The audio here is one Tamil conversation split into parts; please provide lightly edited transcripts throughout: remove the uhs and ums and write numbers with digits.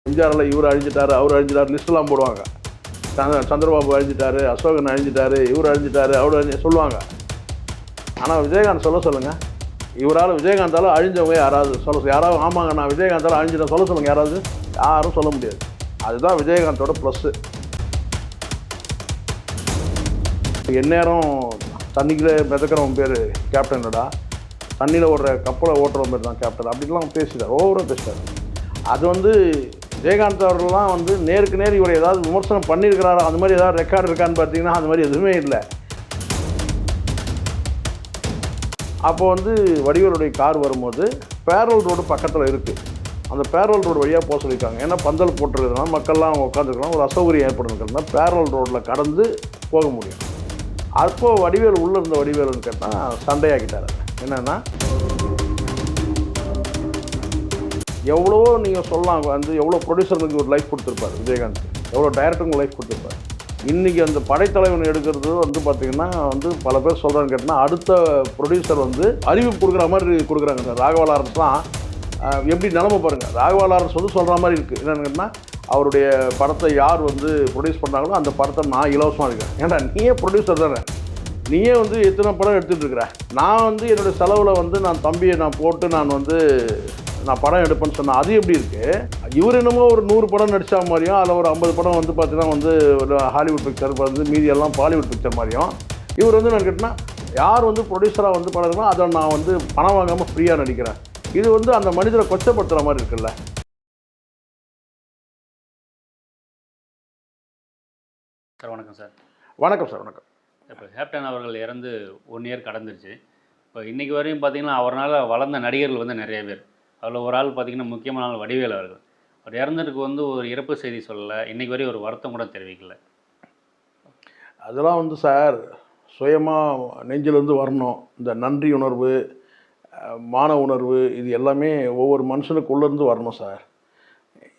எம்ஜிஆரில் இவர் அழிஞ்சிட்டாரு, அவர் அழிஞ்சிட்டாரு, லிஸ்ட்லாம் போடுவாங்க. சந்திரபாபு அழிஞ்சிட்டாரு, அசோகன் அழிஞ்சிட்டாரு, இவர் அழிஞ்சிட்டாரு, அவர் சொல்லுவாங்க. ஆனால் விஜயகாந்த் சொல்லுங்கள். இவரால் விஜயகாந்தால் அழிஞ்சவங்க யாராவது யாராவது ஆமாங்க நான் விஜயகாந்தால் அழிஞ்சிட்டேன் சொல்லுங்கள். யாரும் சொல்ல முடியாது. அதுதான் விஜயகாந்தோட ப்ளஸ்ஸு. எந்நேரம் தண்ணிக்குள்ளே மிதக்கிறவன் பேர் கேப்டனடா, தண்ணியில் ஓடுற கப்பலை ஓட்டுறவன் பேர் தான் கேப்டன் அப்படின்லாம் பேசிட்டார், ஓவராக பேசிட்டார். அது விஜயகாந்த் அவர்கள்லாம் நேருக்கு நேர் இவர் ஏதாவது விமர்சனம் பண்ணியிருக்கிறாரா, அந்த மாதிரி ஏதாவது ரெக்கார்டு இருக்கான்னு பார்த்தீங்கன்னா அந்த மாதிரி எதுவுமே இல்லை. அப்போது வடிவேலுடைய கார் வரும்போது பேரல் ரோடு பக்கத்தில் இருக்குது. அந்த பேரல் ரோடு வழியாக போக சொல்லியிருக்காங்க. ஏன்னா பந்தல் போட்டுருக்கிறதுனால மக்கள்லாம் உட்காந்துருக்கலாம், ஒரு அசௌகரியம் ஏற்படுறதுனால பேரல் ரோட்டில் கடந்து போக முடியும். அப்போது வடிவேல் உள்ளே இருந்த வடிவேலுன்னு கேட்டால் சண்டையாக்கிட்டார். என்னென்னா எவ்வளவோ நீங்கள் சொல்லலாம், எவ்வளோ ப்ரொடியூசருக்கு ஒரு லைஃப் கொடுத்துருப்பார் விஜயகாந்த், எவ்வளோ டைரக்டருங்க லைஃப் கொடுத்துருப்பார். இன்றைக்கி அந்த படைத்தலைவன் எடுக்கிறது பார்த்திங்கன்னா பல பேர் சொல்கிறான்னு கேட்டால் அடுத்த ப்ரொடியூசர் அறிவிப்பு கொடுக்குற மாதிரி கொடுக்குறாங்க. சார் ராகவா லாரன்ஸ்லாம் எப்படி நிலமை பாருங்கள். ராகவா லாரன்ஸ் சொல்கிற மாதிரி இருக்குது. என்னென்னு கேட்டால் அவருடைய படத்தை யார் ப்ரொடியூஸ் பண்ணுறாங்களோ அந்த படத்தை நான் இலவசமாக இருக்கேன். ஏன்னா நீயே ப்ரொடியூசர் தானே, நீயே எத்தனை படம் எடுத்துகிட்டு இருக்கிற. நான் என்னுடைய செலவில் நான் தம்பியை நான் போட்டு நான் படம் எடுப்பேன்னு சொன்னேன். அது எப்படி இருக்குது? இவர் என்னமோ ஒரு 100 படம் நடித்தா மாதிரியும் அதில் ஒரு 50 படம் பார்த்தீங்கன்னா ஒரு ஹாலிவுட் பிக்சர் மீதி எல்லாம் பாலிவுட் பிக்சர் மாதிரியும் இவர் நான் கேட்டால் யார் ப்ரொடியூசராக படம் இருக்கணும் அதை நான் பணம் வாங்காமல் ஃப்ரீயாக நடிக்கிறேன். இது அந்த மனிதரை கொச்சப்படுத்துகிற மாதிரி இருக்குல்ல. சார் வணக்கம் சார். வணக்கம் சார். வணக்கம். இப்போ கேப்டன் அவர்கள் இறந்து 1 இயர் கடந்துருச்சு. இப்போ இன்றைக்கி வரையும் பார்த்திங்கன்னா அவரால் வளர்ந்த நடிகர்கள் நிறைய பேர். அதில் ஒரு ஆள் பார்த்திங்கன்னா முக்கியமான ஆள் வடிவேல் அவர்கள். அவர் இறந்ததுக்கு ஒரு இறப்பு செய்தி சொல்லலை, இன்றைக்கி வரையும் ஒரு வருத்தம் கூட தெரிவிக்கல. அதெல்லாம் சார் சுயமாக நெஞ்சிலேருந்து வரணும். இந்த நன்றி உணர்வு, மான உணர்வு, இது எல்லாமே ஒவ்வொரு மனுஷனுக்குள்ளேருந்து வரணும் சார்.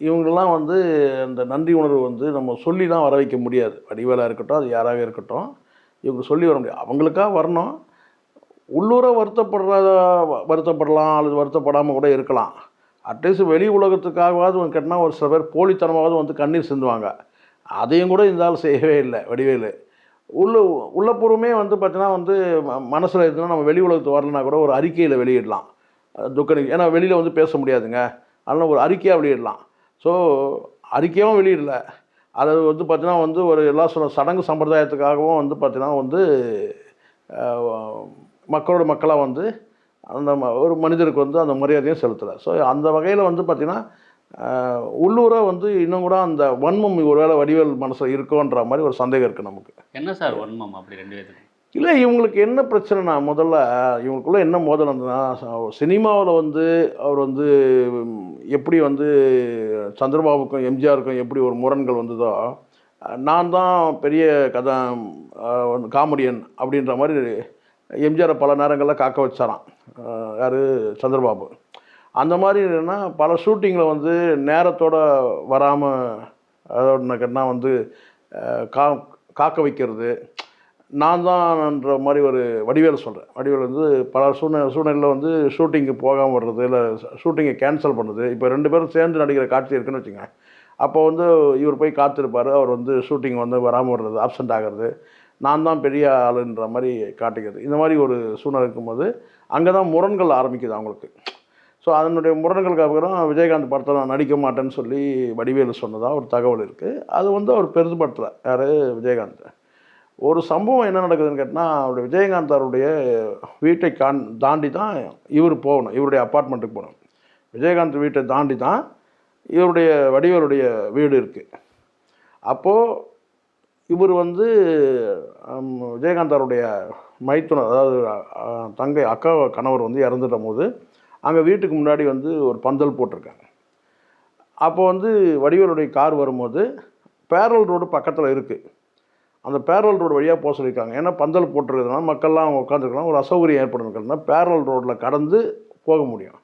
இவங்கெல்லாம் அந்த நன்றி உணர்வு நம்ம சொல்லி தான் வர வைக்க முடியாது. வடிவேலாக இருக்கட்டும், அது யாராக இருக்கட்டும், இவங்க சொல்லி வர முடியாது. அவங்களுக்காக வரணும். உள்ளூராக வருத்தப்படலாம் அல்லது வருத்தப்படாமல் கூட இருக்கலாம். அட்லீஸ்ட் வெளி உலகத்துக்காகவாவது கேட்டால் ஒரு சில பேர் போலித்தனமாவது கண்ணீர் சிந்துவாங்க. அதையும் கூட இந்த ஆள் செய்யவே இல்லை வடிவேலு. உள்ளபூர்வமே பார்த்தீங்கன்னா மனசில் இருந்துன்னா நம்ம வெளி உலகத்துக்கு வரலன்னா கூட ஒரு அறிக்கையில் வெளியிடலாம். ஏன்னா வெளியில் பேச முடியாதுங்க, அதனால் ஒரு அறிக்கையாக வெளியிடலாம். ஸோ அறிக்கையாகவும் வெளியிடல. அதை பார்த்தீங்கன்னா ஒரு எல்லா சடங்கு சம்பிரதாயத்துக்காகவும் பார்த்தீங்கன்னா மக்களோட மக்களாக அந்த ஒரு மனிதருக்கு அந்த மரியாதையும் செலுத்தலை. ஸோ அந்த வகையில் பார்த்திங்கன்னா உள்ளூராக இன்னும் கூட அந்த வன்மம் ஒரு வேளை வடிவேல் மனசில் இருக்கோன்ற மாதிரி ஒரு சந்தேகம் இருக்குது நமக்கு. என்ன சார் வன்மம் அப்படி 2 பேருக்கு? இல்லை, இவங்களுக்கு என்ன பிரச்சனைனா, முதல்ல இவங்களுக்குள்ளே என்ன மோதல் இருந்ததுன்னா, சினிமாவில் அவர் எப்படி சந்திரபாபுக்கும் எம்ஜிஆருக்கும் எப்படி ஒரு முரண்கள் வந்ததோ, நான் தான் பெரிய கதை காமெடியன் அப்படின்ற மாதிரி எம்ஜிஆரை பல நேரங்களில் காக்க வச்சாராம் யார், சந்திரபாபு. அந்த மாதிரி என்னென்னா பல ஷூட்டிங்கில் நேரத்தோடு வராமல் அதோட கேட்டால் காக்க வைக்கிறது நான் தான்ன்ற மாதிரி ஒரு வடிவேல் சொல்கிறேன். வடிவேல் பல சூழ்நிலையில் ஷூட்டிங்கு போகாமல் வர்றது, இல்லை ஷூட்டிங்கை கேன்சல் பண்ணுறது. இப்போ 2 பேரும் சேர்ந்து நடிக்கிற காட்சி இருக்குன்னு வச்சுங்க. அப்போ இவர் போய் காத்திருப்பார், அவர் ஷூட்டிங் வராமல் வர்றது, ஆப்சண்ட் ஆகிறது, நான் தான் பெரிய ஆளுன்ற மாதிரி காட்டிக்கிறது. இந்த மாதிரி ஒரு சூழ்நிலை இருக்கும்போது அங்கே தான் முரண்கள் ஆரம்பிக்குது அவங்களுக்கு. ஸோ அதனுடைய முரண்களுக்கு அப்புறம் விஜயகாந்த் படத்தை நான் நடிக்க மாட்டேன்னு சொல்லி வடிவேலு சொன்னதாக ஒரு தகவல் இருக்குது. அது அவர் பெருசுபடுத்தலை. யார், விஜயகாந்த். ஒரு சம்பவம் என்ன நடக்குதுன்னு கேட்டால், அவருடைய விஜயகாந்த் அவருடைய வீட்டை தாண்டி தான் இவர் போகணும், இவருடைய அப்பார்ட்மெண்ட்டுக்கு போகணும். விஜயகாந்த் வீட்டை தாண்டி தான் இவருடைய வடிவேலுடைய வீடு இருக்குது. அப்போது இவர் விஜயகாந்த் அவருடைய மைத்துனர், அதாவது தங்கை அக்கா கணவர் இறந்துட்ட போது அங்கே வீட்டுக்கு முன்னாடி ஒரு பந்தல் போட்டிருக்காங்க. அப்போ வடிவேலுடைய கார் வரும்போது பேரல் ரோடு பக்கத்தில் இருக்குது. அந்த பேரல் ரோடு வழியாக போக சொல்லியிருக்காங்க. ஏன்னா பந்தல் போட்டிருக்கிறதுனால மக்கள்லாம் உட்காந்துருக்கலாம், ஒரு அசௌகரியம் ஏற்படுறதுனால பேரல் ரோட்டில் கடந்து போக முடியும்.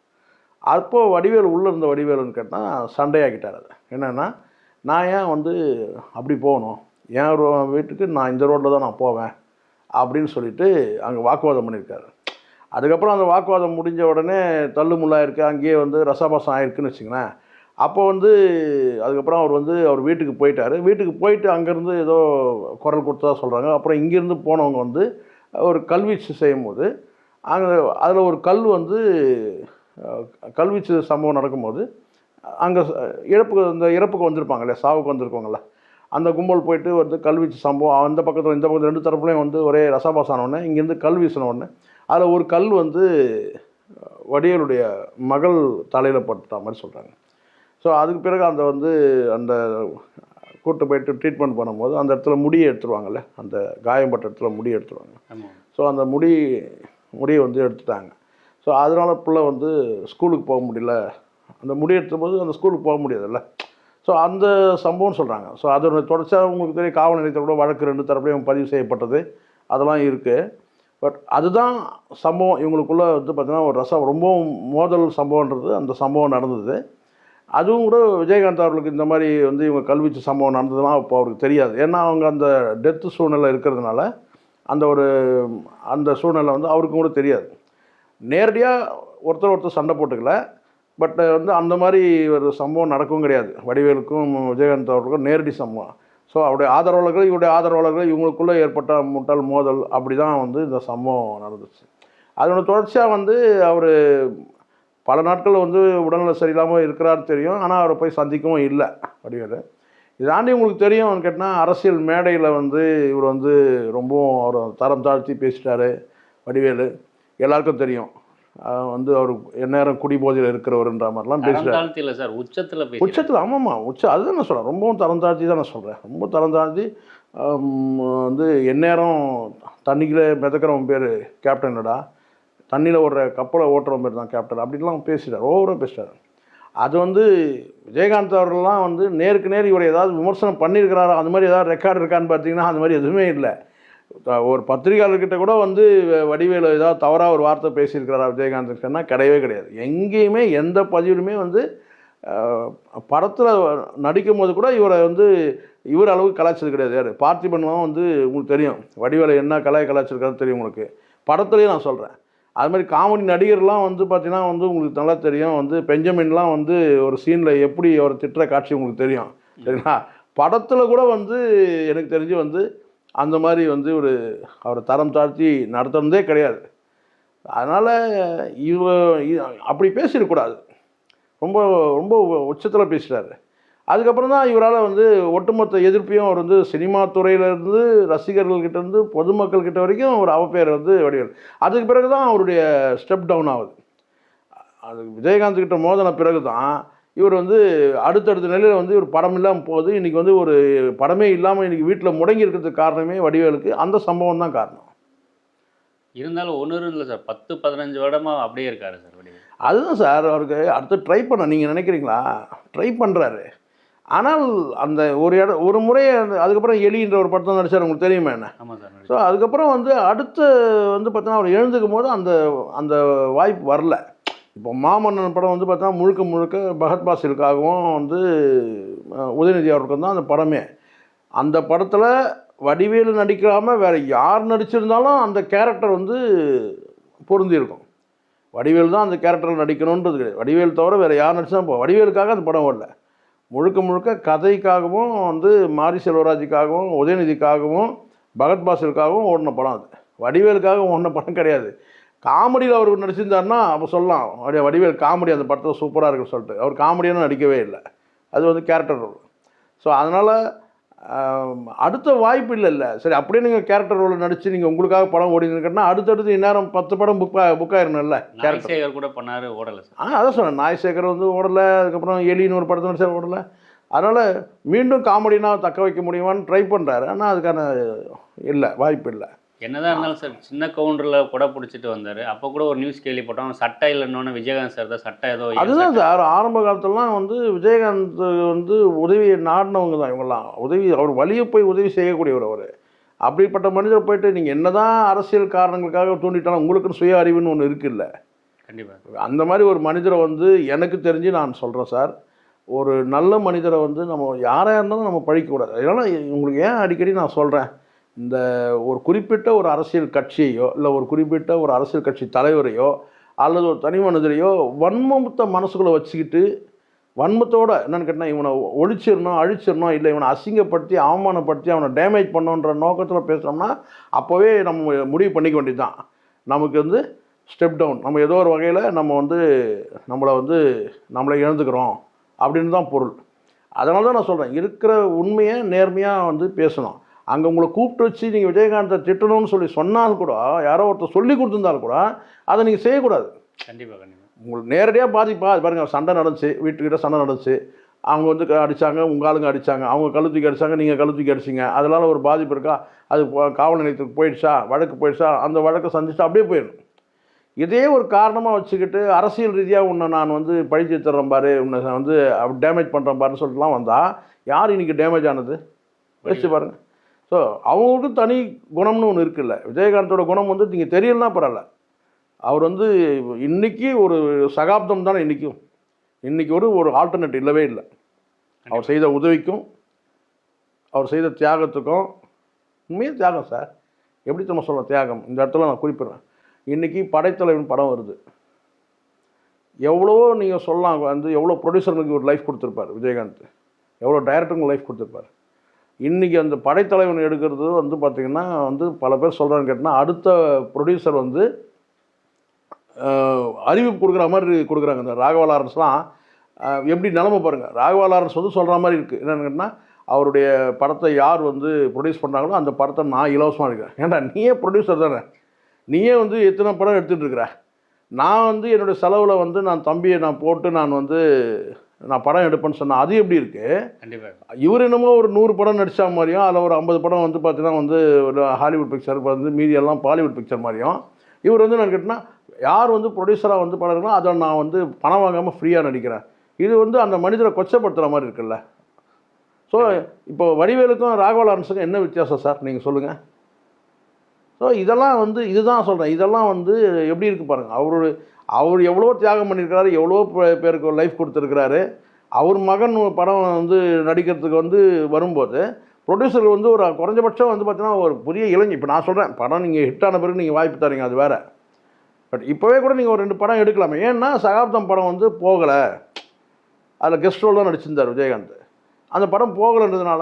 அப்போது வடிவேல் உள்ளே இருந்த வடிவேலுன்னு கேட்டால் சண்டையாக்கிட்டார். அது என்னென்னா, நான் ஏன் அப்படி போகணும், என் வீட்டுக்கு நான் இந்த ரோட்டில் தான் நான் போவேன் அப்படின்னு சொல்லிட்டு அங்கே வாக்குவாதம் பண்ணியிருக்காரு. அதுக்கப்புறம் அந்த வாக்குவாதம் முடிஞ்ச உடனே தள்ளுமுள்ளா இருக்குது, அங்கேயே ரசாபாசம் ஆயிருக்குன்னு வச்சுங்களேன். அப்போ வந்து அதுக்கப்புறம் அவர் வந்து அவர் வீட்டுக்கு போயிட்டார். வீட்டுக்கு போயிட்டு அங்கேருந்து ஏதோ குரல் கொடுத்ததா சொல்கிறாங்க. அப்புறம் இங்கேருந்து போனவங்க வந்து ஒரு கல்வீச்சு செய்யும்போது அங்கே அதில் ஒரு கல் வந்து கல்வீச்சு சம்பவம் நடக்கும்போது அங்கே இறப்புக்கு வந்திருப்பாங்க இல்லையா, சாவுக்கு வந்திருக்கவங்கள அந்த கும்பல் போயிட்டு வந்து கல்வீச்சு சம்பவம் அந்த பக்கத்தில் இந்த பக்கத்தில் 2 தரப்புலையும் வந்து ஒரே ரசாபாசானோடனே இங்கேருந்து கல் வீசினோடனே அதில் ஒரு கல் வந்து வடிவேலுடைய மகள் தலையில் பட்டுட்ட மாதிரி சொல்கிறாங்க. ஸோ அதுக்கு பிறகு அந்த வந்து அந்த கூட்டு போயிட்டு ட்ரீட்மெண்ட் பண்ணும்போது அந்த இடத்துல முடியை எடுத்துருவாங்கல்ல, அந்த காயம்பட்ட இடத்துல முடியை எடுத்துருவாங்க. ஸோ அந்த முடியை வந்து எடுத்துட்டாங்க. ஸோ அதனால் பிள்ளை வந்து ஸ்கூலுக்கு போக முடியல. அந்த முடி எடுத்தும்போது அந்த ஸ்கூலுக்கு போக முடியாதுல்ல. ஸோ அந்த சம்பவம்னு சொல்கிறாங்க. ஸோ அதோட தொடர்ச்சியாக உங்களுக்கு தெரியும், காவல் நிலையத்தில் கூட வழக்கு 2 தரப்புலையும் பதிவு செய்யப்பட்டது அதெல்லாம் இருக்குது. பட் அதுதான் சம்பவம். இவங்களுக்குள்ளே வந்து பார்த்திங்கன்னா ஒரு ரொம்பவும் மோதல் சம்பவன்றது அந்த சம்பவம் நடந்தது. அதுவும் கூட விஜயகாந்த் அவர்களுக்கு இந்த மாதிரி வந்து இவங்க கல்வீச்சு சம்பவம் நடந்ததுலாம் இப்போ அவருக்கு தெரியாது. ஏன்னா அவங்க அந்த டெத்து சூழ்நிலை இருக்கிறதுனால அந்த சூழ்நிலை வந்து அவருக்கும் கூட தெரியாது. நேரடியாக ஒருத்தர் சண்டை போட்டுக்கல. பட் வந்து அந்த மாதிரி ஒரு சம்பவம் நடக்கவும் கிடையாது. வடிவேலுக்கும் விஜயகாந்த் அவர்களுக்கும் நேரடி சம்பவம். ஸோ அவருடைய ஆதரவாளர்கள் இவங்களுக்குள்ளே ஏற்பட்ட முட்டாள் மோதல் அப்படி தான் வந்து இந்த சம்பவம் நடந்துச்சு. அதோட தொடர்ச்சியாக வந்து அவர் பல நாட்கள் வந்து உடல்நிலை சரியில்லாமல் இருக்கிறார் தெரியும். ஆனால் அவரை போய் சந்திக்கவும் இல்லை வடிவேலு. இதாண்டி உங்களுக்கு தெரியும் கேட்டால் அரசியல் மேடையில் வந்து இவர் வந்து ரொம்பவும் அவர் தரம் தாழ்த்தி பேசிட்டாரு வடிவேலு. எல்லாருக்கும் தெரியும். வந்து அவர் எந்நேரம் குடிபோதையில் இருக்கிறவருன்ற மாதிரிலாம் பேசுகிறார். உச்சத்தில் ஆமாம்மா அதுதான் நான் சொல்கிறேன். ரொம்பவும் தரம் தாழ்த்தி தான் நான் சொல்கிறேன். ரொம்ப தரம் தாழ்த்தி வந்து எந்நேரம் தண்ணிக்குள்ளே மிதக்கிறவன் பேர் கேப்டனடா, தண்ணியில் ஓடுற கப்பலை ஓட்டுறவன் பேர் தான் கேப்டன் அப்படின்லாம் பேசிட்டார். ஓவராக பேசிட்டார். அது வந்து விஜயகாந்த் அவர்கள்லாம் வந்து நேருக்கு நேர் இவரை ஏதாவது விமர்சனம் பண்ணியிருக்கிறாரா, அந்த மாதிரி ஏதாவது ரெக்கார்டு இருக்கான்னு பார்த்தீங்கன்னா அந்த மாதிரி எதுவுமே இல்லை. ஒரு பத்திரிகையாளர்கிட்ட கூட வந்து வடிவேலு ஏதாவது தவறாக ஒரு வார்த்தை பேசியிருக்கிறாரா விஜயகாந்த் சொன்னால் கிடையவே கிடையாது. எங்கேயுமே எந்த பதிவிலுமே வந்து படத்தில் நடிக்கும் போது கூட இவரை வந்து இவர் அளவுக்கு கலாய்ச்சது கிடையாது. யார் பார்த்திபன்லாம் வந்து உங்களுக்கு தெரியும், வடிவேலு என்ன கலாய்ச்சிருக்காரு தெரியும் உங்களுக்கு. படத்துலேயும் நான் சொல்கிறேன். அது மாதிரி காமெடி நடிகர்லாம் வந்து பார்த்தீங்கன்னா வந்து உங்களுக்கு நல்லா தெரியும். வந்து பெஞ்சமின்லாம் வந்து ஒரு சீனில் எப்படி அவரை திட்டுற காட்சி உங்களுக்கு தெரியும் சரிங்களா. படத்தில் கூட வந்து எனக்கு தெரிஞ்சு வந்து அந்த மாதிரி வந்து அவரை தரம் தாழ்த்தி நடத்துனதே கிடையாது. அதனால் அப்படி பேசிடக்கூடாது. ரொம்ப ரொம்ப உச்சத்தில் பேசிட்டார். அதுக்கப்புறம் தான் இவரால் வந்து ஒட்டுமொத்த எதிர்ப்பையும் அவர் வந்து சினிமா துறையிலேருந்து ரசிகர்கள்கிட்டேருந்து பொதுமக்கள்கிட்ட வரைக்கும் ஒரு அவப்பெயர் வந்து வடிவேல். அதுக்கு பிறகு தான் அவருடைய ஸ்டெப் டவுன் ஆகுது. அது விஜயகாந்த் கிட்ட மோதின பிறகு தான் இவர் வந்து அடுத்தடுத்த நிலையில் வந்து ஒரு படம் இல்லாமல் போகுது. இன்றைக்கி வந்து ஒரு படமே இல்லாமல் இன்றைக்கி வீட்டில் முடங்கி இருக்கிறதுக்கு காரணமே வடிவேலுக்கு அந்த சம்பவம் தான் காரணம். இருந்தாலும் ஒன்று இல்லை சார், 10-15 வருடமாக அப்படியே இருக்காரு சார் வடிவேல். அதுதான் சார் அவருக்கு அடுத்து ட்ரை பண்ண நீங்கள் நினைக்கிறீங்களா? ட்ரை பண்ணுறாரு. ஆனால் அந்த ஒரு முறை அதுக்கப்புறம் எலின்ற ஒரு படத்தை நடிச்சார், உங்களுக்கு தெரியுமா என்ன? ஆமாம் சார். ஸோ அதுக்கப்புறம் வந்து அடுத்து வந்து பார்த்தீங்கன்னா அவர் எழுந்துக்கும் போது அந்த வாய்ப்பு வரல. இப்போ மாமன்னன் படம் வந்து பார்த்தீங்கன்னா முழுக்க பகத் பாசிலுக்காகவும் வந்து உதயநிதி அவருக்கும் தான் அந்த படமே. அந்த படத்தில் வடிவேலு நடிக்காமல் வேறு யார் நடிச்சிருந்தாலும் அந்த கேரக்டர் வந்து பொருந்தியிருக்கும். வடிவேலு தான் அந்த கேரக்டரில் நடிக்கணுன்றது கிடையாது. வடிவேல் தவிர வேறு யார் நடிச்சாலும் வடிவேலுக்காக அந்த படம் வரல. முழுக்க கதைக்காகவும் வந்து மாரி செல்வராஜுக்காகவும் உதயநிதிக்காகவும் பகத் பாசிலுக்காகவும் ஓடின படம் அது. வடிவேலுக்காக ஓடின படம் கிடையாது. காமெடியில் அவர் நடிச்சிருந்தாருன்னா அப்போ சொல்லலாம் வடிவேல் காமெடி அந்த படத்தில் சூப்பராக இருக்குன்னு சொல்லிட்டு. அவர் காமெடியான நடிக்கவே இல்லை. அது வந்து கேரக்டர் ரோல். ஸோ அதனால் அடுத்த வாய்ப்பு இல்லை. சரி அப்படியே நீங்கள் கேரக்டர் ரோல் நடித்து நீங்கள் உங்களுக்காக படம் ஓடினுங்கன்னா அடுத்தடுத்து இந்நேரம் 10 படம் புக் ஆயிரும்ல. நாய்சேகர் கூட பண்ணார், ஓடலை சார். அதான் சொன்னேன், நாய்சேகர் வந்து ஓடலை. அதுக்கப்புறம் எலின்னு ஒரு படத்தை நடிச்சா ஓடலை. அதனால் மீண்டும் காமெடினா தக்க வைக்க முடியுமான்னு ட்ரை பண்ணுறாரு. ஆனால் அதுக்கான வாய்ப்பு இல்லை. என்னதான் இருந்தாலும் சார், சின்ன கவுண்டரில் கொடை பிடிச்சிட்டு வந்தார். அப்போ கூட ஒரு நியூஸ் கேள்விப்பட்டோம், சட்டை இல்லைன்னு விஜயகாந்த் சார் தான் சட்டை ஏதோ. அதுதான் சார், ஆரம்ப காலத்துலலாம் வந்து விஜயகாந்த் வந்து உதவியை நாடினவங்க தான் இவங்கெல்லாம். அவர் வழியை போய் உதவி செய்யக்கூடியவர் அவர். அப்படிப்பட்ட மனிதர் போயிட்டு நீங்கள் என்ன தான் அரசியல் காரணங்களுக்காக தூண்டிட்டாலும் உங்களுக்குன்னு சுய அறிவுன்னு ஒன்று இருக்குல்ல. கண்டிப்பாக அந்த மாதிரி ஒரு மனிதரை வந்து எனக்கு தெரிஞ்சு நான் சொல்கிறேன் சார், ஒரு நல்ல மனிதரை வந்து நம்ம யாராக இருந்தாலும் நம்ம பழிக்கக்கூடாது. அதனால் உங்களுக்கு ஏன் அடிக்கடி நான் சொல்கிறேன், இந்த ஒரு குறிப்பிட்ட ஒரு அரசியல் கட்சியையோ இல்லை ஒரு குறிப்பிட்ட ஒரு அரசியல் கட்சி தலைவரையோ அல்லது ஒரு தனி மனிதரையோ வன்மத்தை மனசுக்குள்ளே வச்சுக்கிட்டு வன்மத்தோட என்னன்னு கேட்டால் இவனை ஒழிச்சிடணும் அழிச்சிடணும், இல்லை இவனை அசிங்கப்படுத்தி அவமானப்படுத்தி அவனை டேமேஜ் பண்ணணுன்ற நோக்கத்தில் பேசுகிறோம்னா அப்போவே நம்ம முடிவு பண்ணிக்க வேண்டியது தான். நமக்கு வந்து ஸ்டெப் டவுன், நம்ம ஏதோ ஒரு வகையில் நம்ம வந்து நம்மளை இழந்துக்கிறோம் அப்படின்னு தான் பொருள். அதனால தான் நான் சொல்கிறேன், இருக்கிற உண்மையை நேர்மையாக வந்து பேசணும். அங்கே உங்களை கூப்பிட்டு வச்சு நீங்கள் விஜயகாந்தை திட்டணும்னு சொன்னால் கூட, யாரோ ஒருத்தர் சொல்லி கொடுத்துருந்தாலும் கூட அதை நீங்கள் செய்யக்கூடாது. கண்டிப்பாக கண்டிப்பாக. உங்களுக்கு நேரடியாக பாதிப்பா. அது பாருங்கள், சண்டை நடந்துச்சு, வீட்டுக்கிட்ட சண்டை நடந்துச்சு, அவங்க வந்து அடித்தாங்க, உங்கள் ஆளுங்க அடித்தாங்க, அவங்க கழுத்துக்கு அடித்தாங்க, நீங்கள் கழுத்துக்கு அடிச்சிங்க, அதனால் ஒரு பாதிப்பு இருக்கா? அது காவல் நிலையத்துக்கு போயிடுச்சா, வழக்கு போயிடுச்சா, அந்த வழக்கை சந்திச்சுட்டு அப்படியே போயிடணும். இதே ஒரு காரணமாக வச்சுக்கிட்டு அரசியல் ரீதியாக உன்னை நான் வந்து பழிச்சு தர்றேன் பாரு, உன்னை வந்து டேமேஜ் பண்ணுறேன் பாருன்னு சொல்லிட்டுலாம் வந்தால் யார் இன்றைக்கி டேமேஜ் ஆனது? யோசிச்சு பாருங்கள். ஸோ அவங்களுக்கும் தனி குணம்னு ஒன்று இருக்குல்ல. விஜயகாந்தோட குணம் வந்து நீங்கள் தெரியலனா பரவாயில்ல, அவர் வந்து இன்றைக்கி ஒரு சகாப்தம் தானே. இன்றைக்கி ஒரு ஆல்டர்னேட் இல்லவே இல்லை. அவர் செய்த உதவிக்கும் அவர் செய்த தியாகத்துக்கும் உண்மையாக தியாகம் சார். எப்படி நம்ம சொல்கிறோம் தியாகம்? இந்த இடத்துல நான் குறிப்பிட்றேன். இன்றைக்கி படைத்தலைவன் படம் வருது, எவ்வளவோ நீங்கள் சொல்லலாம், வந்து எவ்வளோ ப்ரொடியூசர்களுக்கு ஒரு லைஃப் கொடுத்துருப்பார் விஜயகாந்த், எவ்வளோ டைரக்டருங்க லைஃப் கொடுத்துருப்பார். இன்றைக்கி அந்த படைத்தலைவன் எடுக்கிறது வந்து பார்த்திங்கன்னா வந்து பல பேர் சொல்கிறான்னு கேட்டால் அடுத்த ப்ரொடியூசர் வந்து அறிவிப்பு கொடுக்குற மாதிரி கொடுக்குறாங்க. இந்த ராகவா லாரன்ஸ்லாம் எப்படி நிலமை பாருங்கள். ராகவா லாரன்ஸ் வந்து சொல்கிற மாதிரி இருக்குது. என்னென்னு கேட்டால் அவருடைய படத்தை யார் வந்து ப்ரொடியூஸ் பண்ணுறாங்களோ அந்த படத்தை நான் இலவசமாக எடுக்கிறேன். ஏன்டா நீயே ப்ரொடியூசர் தானே, நீயே வந்து எத்தனை படம் எடுத்துகிட்டு இருக்கிற, நான் வந்து என்னுடைய செலவில் வந்து நான் தம்பியை நான் போட்டு நான் படம் எடுப்பேன்னு சொன்னேன். அது எப்படி இருக்குது? கண்டிப்பாக இவர் என்னமோ ஒரு 100 படம் நடித்தா மாதிரியும், அதில் ஒரு 50 படம் வந்து பார்த்தீங்கன்னா வந்து ஒரு ஹாலிவுட் பிக்சர் வந்து மீதி எல்லாம் பாலிவுட் பிக்சர் மாதிரியும், இவர் வந்து நான் கேட்டேன்னா யார் வந்து ப்ரொடியூசராக வந்து படம் எடுக்கணும் அதை நான் வந்து பணம் வாங்காமல் ஃப்ரீயாக நடிக்கிறேன். இது வந்து அந்த மனிதரை கொச்சப்படுத்துகிற மாதிரி இருக்குல்ல. ஸோ இப்போ வடிவேலுக்கும் ராகவா லாரன்ஸுக்கும் என்ன வித்தியாசம் சார் நீங்கள் சொல்லுங்கள். ஸோ இதெல்லாம் வந்து இதுதான் சொல்கிறேன், இதெல்லாம் வந்து எப்படி இருக்குது பாருங்கள். அவர் எவ்வளோ தியாகம் பண்ணியிருக்கிறாரு, எவ்வளோ பேருக்கு லைஃப் கொடுத்துருக்கிறாரு. அவர் மகன் படம் வந்து நடிக்கிறதுக்கு வந்து வரும்போது ப்ரொடியூசர் வந்து ஒரு குறைஞ்சபட்சம் வந்து பார்த்தீங்கன்னா ஒரு புதிய இளைஞர். இப்போ நான் சொல்கிறேன், படம் நீங்கள் ஹிட் ஆன பிறகு நீங்கள் வாய்ப்பு தரீங்க, அது வேறு. பட் இப்போவே கூட நீங்கள் ஒரு 2 படம் எடுக்கலாமே. ஏன்னா சகாப்தம் படம் வந்து போகலை, அதில் கெஸ்ட் ரோல் தான் நடிச்சிருந்தார் விஜயகாந்த். அந்த படம் போகலைன்றதுனால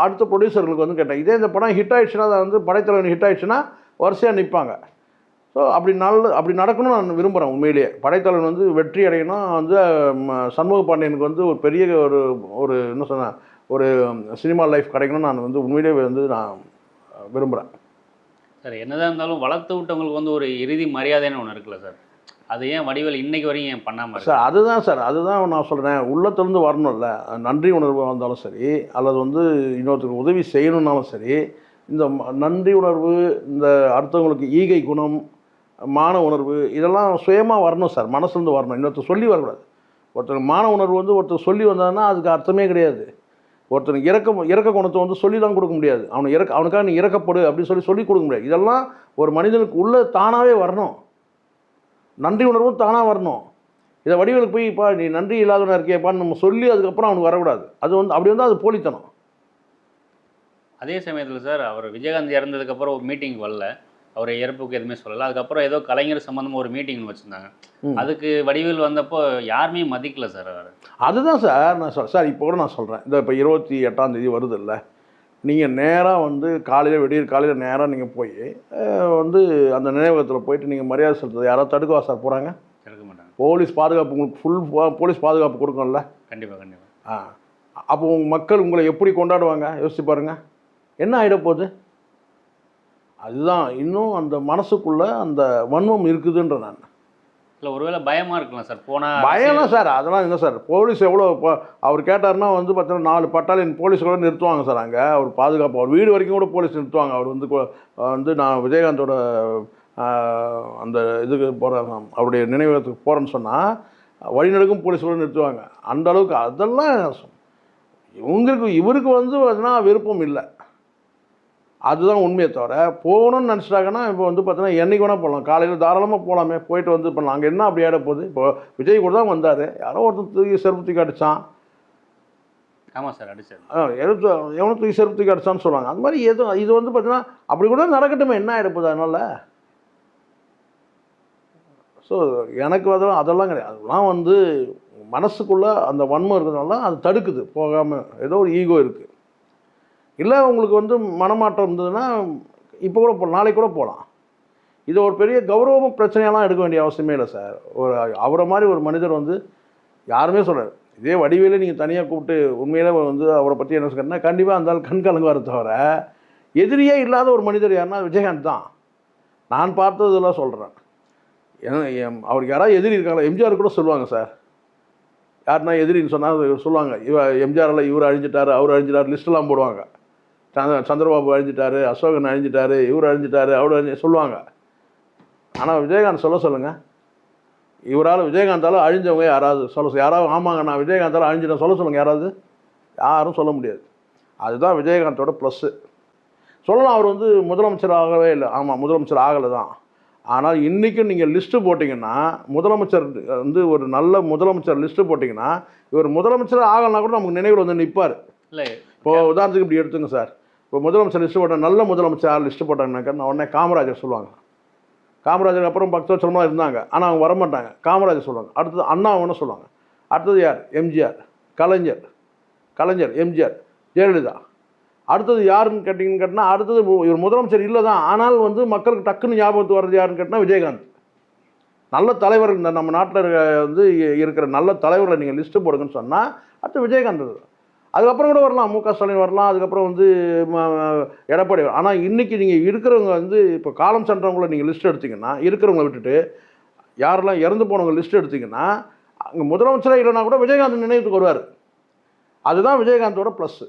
அடுத்த ப்ரொடியூசர்களுக்கு வந்து கேட்டேன், இதே இந்த படம் ஹிட் ஆகிடுச்சுன்னா, அதை வந்து படைத்தலைவன் ஹிட் ஆகிடுச்சுன்னா வரிசையாக நிற்பாங்க. ஸோ அப்படி நடக்கணும்னு நான் விரும்புகிறேன். உண்மையிலேயே படைத்தலைவன் வந்து வெற்றி அடையணும். வந்து சண்முக பாண்டியனுக்கு வந்து ஒரு பெரிய ஒரு என்ன சொன்னேன் ஒரு சினிமா லைஃப் கிடைக்கணும்னு நான் வந்து உண்மையிலேயே வந்து நான் விரும்புகிறேன். சார் என்னதான் இருந்தாலும் வளர்த்து விட்டவங்களுக்கு வந்து ஒரு இறுதி மரியாதைன்னு ஒன்று இருக்குல்ல சார், அது ஏன் வடிவேல் இன்னைக்கு வரையும் ஏன் பண்ணாமல் சார்? அதுதான் நான் சொல்கிறேன், உள்ளத்திலேருந்து வரணும்ல. நன்றி உணர்வு வந்தாலும் சரி, அல்லது வந்து இன்னொருத்தருக்கு உதவி செய்யணுன்னாலும் சரி, இந்த நன்றி உணர்வு, இந்த அடுத்தவங்களுக்கு ஈகை குணம், மான உணர்வு, இதெல்லாம் சுயமாக வரணும் சார், மனசுலேருந்து வரணும். இன்னொருத்தர் சொல்லி வரக்கூடாது. ஒருத்தருக்கு மான உணர்வு வந்து ஒருத்தர் சொல்லி வந்தாங்கன்னா அதுக்கு அர்த்தமே கிடையாது. ஒருத்தனுக்கு இறக்க குணத்தை வந்து சொல்லி தான் கொடுக்க முடியாது. அவனுக்காக நீ இறக்கப்படு அப்படின்னு சொல்லி கொடுக்க முடியாது. இதெல்லாம் ஒரு மனிதனுக்கு உள்ளே தானாகவே வரணும். நன்றி உணர்வும் தானாக வரணும். இதை வடிவேலுக்கு போய்ப்பா நீ நன்றி இல்லாதவனாக இருக்கியப்பான்னு நம்ம சொல்லி அதுக்கப்புறம் அவனுக்கு வரக்கூடாது. அது வந்து அப்படி வந்து அது போலித்தனம். அதே சமயத்தில் சார் அவர் விஜயகாந்த் இறந்ததுக்கப்புறம் ஒரு மீட்டிங் வரல, அவர் இறப்புக்கு எதுவுமே சொல்லலை. அதுக்கப்புறம் ஏதோ கலைஞர் சம்மந்தமாக ஒரு மீட்டிங்னு வச்சுருந்தாங்க. அதுக்கு வடிவேல் வந்தப்போ யாருமே மதிக்கல சார் அவர். அதுதான் சார் நான் சார் இப்போ கூட நான் சொல்கிறேன், இந்த இப்போ 28ஆம் தேதி வருது இல்லை, நீங்கள் நேராக வந்து விடியற் காலையில் நேராக நீங்கள் போய் வந்து அந்த நினைவகத்தில் போயிட்டு நீங்கள் மரியாதை செலுத்துறது யாராவது தடுக்கவா சார் போகிறாங்க? தடுக்க மாட்டாங்க. போலீஸ் பாதுகாப்பு உங்களுக்கு ஃபுல் போலீஸ் பாதுகாப்பு கொடுக்கணும்ல. கண்டிப்பாக. அப்போ உங்கள் மக்கள் உங்களை எப்படி கொண்டாடுவாங்க யோசிச்சு பாருங்கள். என்ன ஆகிட போகுது? அதுதான் இன்னும் அந்த மனசுக்குள்ளே அந்த வன்மம் இருக்குதுன்ற நான். இல்லை ஒருவேளை பயமாக இருக்கலாம் சார் போனால். பயம்லாம் சார் அதெல்லாம் இல்லை சார். போலீஸ் எவ்வளோ அவர் கேட்டார்னா வந்து பார்த்தீங்கன்னா 4 பட்டாலியன் போலீஸ் கூட நிறுத்துவாங்க சார். அங்கே அவர் பாதுகாப்பு, அவர் வீடு வரைக்கும் கூட போலீஸ் நிறுத்துவாங்க. அவர் வந்து நான் விஜயகாந்தோட அந்த இதுக்கு போகிறேன், அவருடைய நினைவகத்துக்கு போகிறேன்னு சொன்னால் வழிநடுக்கும் போலீஸ் கூட நிறுத்துவாங்க. அந்த அளவுக்கு அதெல்லாம் இவருக்கு வந்து விருப்பம் இல்லை. அதுதான் உண்மையை தவிர போகணும்னு நினச்சிட்டாங்கன்னா இப்போ வந்து பார்த்தீங்கன்னா என்றைக்கு வேணால் போகலாம், காலையில் தாராளமாக போகலாமே, போயிட்டு வந்து பண்ணலாம். அங்கே என்ன அப்படி ஆகிட போகுது? இப்போ விஜய் கூட தான் வந்தார், யாரோ ஒருத்தர் தூக்கி செருப்பு தூக்கி அடித்தான். ஆமாம் சார் அடிச்சார். எவனோ தூக்கி செருப்பு தூக்கி அடித்தான்னு சொல்லுவாங்க. அது மாதிரி இது வந்து பார்த்தீங்கன்னா அப்படி கூட நடக்கட்டுமே, என்ன ஆகிட போகுது அதனால்? ஸோ எனக்கு அதெல்லாம் கிடையாது. அதெல்லாம் வந்து மனசுக்குள்ளே அந்த வன்மம் இருக்கிறதுனால அது தடுக்குது போகாமல், ஏதோ ஒரு ஈகோ இருக்குது. இல்லை உங்களுக்கு வந்து மனமாற்றம் இருந்ததுன்னா இப்போ கூட போகலாம், நாளைக்கு கூட போகலாம். இது ஒரு பெரிய கௌரவ பிரச்சனையெல்லாம் எடுக்க வேண்டிய அவசியமே இல்லை சார். ஒரு அவரை மாதிரி ஒரு மனிதர் வந்து யாருமே சொல்கிறார். இதே வடிவேலே நீங்கள் தனியாக கூப்பிட்டு உண்மையிலே வந்து அவரை பற்றி என்ன சொல்கிறேன்னா கண்டிப்பாக அந்த ஆள் கண் கலங்குவார் தவிர எதிரியே இல்லாத ஒரு மனிதர் யாருன்னா விஜயகாந்த் தான். நான் பார்த்ததெல்லாம் சொல்கிறேன். அவருக்கு யாராவது எதிரி இருக்காங்களா? எம்ஜிஆர் கூட சொல்லுவாங்க சார். யாருன்னா எதிரின்னு சொன்னால் சொல்லுவாங்க, எம்ஜிஆரில் இவர் அழிஞ்சிட்டாரு, அவர் அழிஞ்சிட்டாரு, லிஸ்ட்டெல்லாம் போடுவாங்க. சந்திரபாபு அழிஞ்சிட்டாரு, அசோகன் அழிஞ்சிட்டாரு, இவர் அழிஞ்சிட்டாரு, அவர் சொல்லுவாங்க. ஆனால் விஜயகாந்த் சொல்லுங்கள். இவரால் விஜயகாந்தால் அழிஞ்சவங்க யாராவது யாராவது ஆமாங்க நான் விஜயகாந்தால் அழிஞ்சிட்டேன் சொல்லுங்கள் யாராவது? யாரும் சொல்ல முடியாது. அதுதான் விஜயகாந்தோட ப்ளஸ்ஸு. சொல்லலாம் அவர் வந்து முதலமைச்சர் ஆகவே இல்லை. ஆமாம், முதலமைச்சர் ஆகலை தான். ஆனால் இன்றைக்கும் நீங்கள் லிஸ்ட்டு போட்டிங்கன்னா, முதலமைச்சர் வந்து ஒரு நல்ல முதலமைச்சர் லிஸ்ட்டு போட்டிங்கன்னா, இவர் முதலமைச்சர் ஆகலைன்னா கூட நமக்கு நினைவில் வந்து நிற்பார். இல்லை இப்போது உதாரணத்துக்கு இப்படி எடுத்துங்க சார். இப்போ முதலமைச்சர் லிஸ்ட்டு போட்டால் நல்ல முதலமைச்சர் யார் லிஸ்ட்டு போட்டாங்கன்னாக்கா நான் உடனே காமராஜர் சொல்லுவாங்க. காமராஜருக்கு அப்புறம் பக்தவச்சலமாக இருந்தாங்க, ஆனால் அவங்க வரமாட்டாங்க. காமராஜர் சொல்லுவாங்க. அடுத்தது அண்ணாவன்னு சொல்லுவாங்க. அடுத்தது யார்? எம்ஜிஆர், கலைஞர், எம்ஜிஆர், ஜெயலலிதா. அடுத்தது யாருன்னு கேட்டிங்கன்னா அடுத்தது இவர் முதலமைச்சர் இல்லை தான், ஆனால் வந்து மக்களுக்கு டக்குன்னு ஞாபகத்துக்கு வர்றது யாருன்னு கேட்டால் விஜயகாந்த். நல்ல தலைவர்கள் இந்த நம்ம நாட்டில் வந்து இருக்கிற நல்ல தலைவர்களை நீங்கள் லிஸ்ட்டு போடுங்கன்னு சொன்னால் அடுத்து விஜயகாந்த். அதுக்கப்புறம் கூட வரலாம், மு க ஸ்டாலின் வரலாம், அதுக்கப்புறம் வந்து எடப்பாடி. ஆனால் இன்றைக்கி நீங்கள் இருக்கிறவங்க வந்து இப்போ காலம் சென்றவங்கள நீங்கள் லிஸ்ட் எடுத்திங்கன்னா, இருக்கிறவங்கள விட்டுட்டு யாரெல்லாம் இறந்து போனவங்க லிஸ்ட் எடுத்திங்கன்னா அங்கே முதலமைச்சராக இல்லைனா கூட விஜயகாந்த் நினைவுக்கு வருவார். அதுதான் விஜயகாந்தோட ப்ளஸ்ஸு.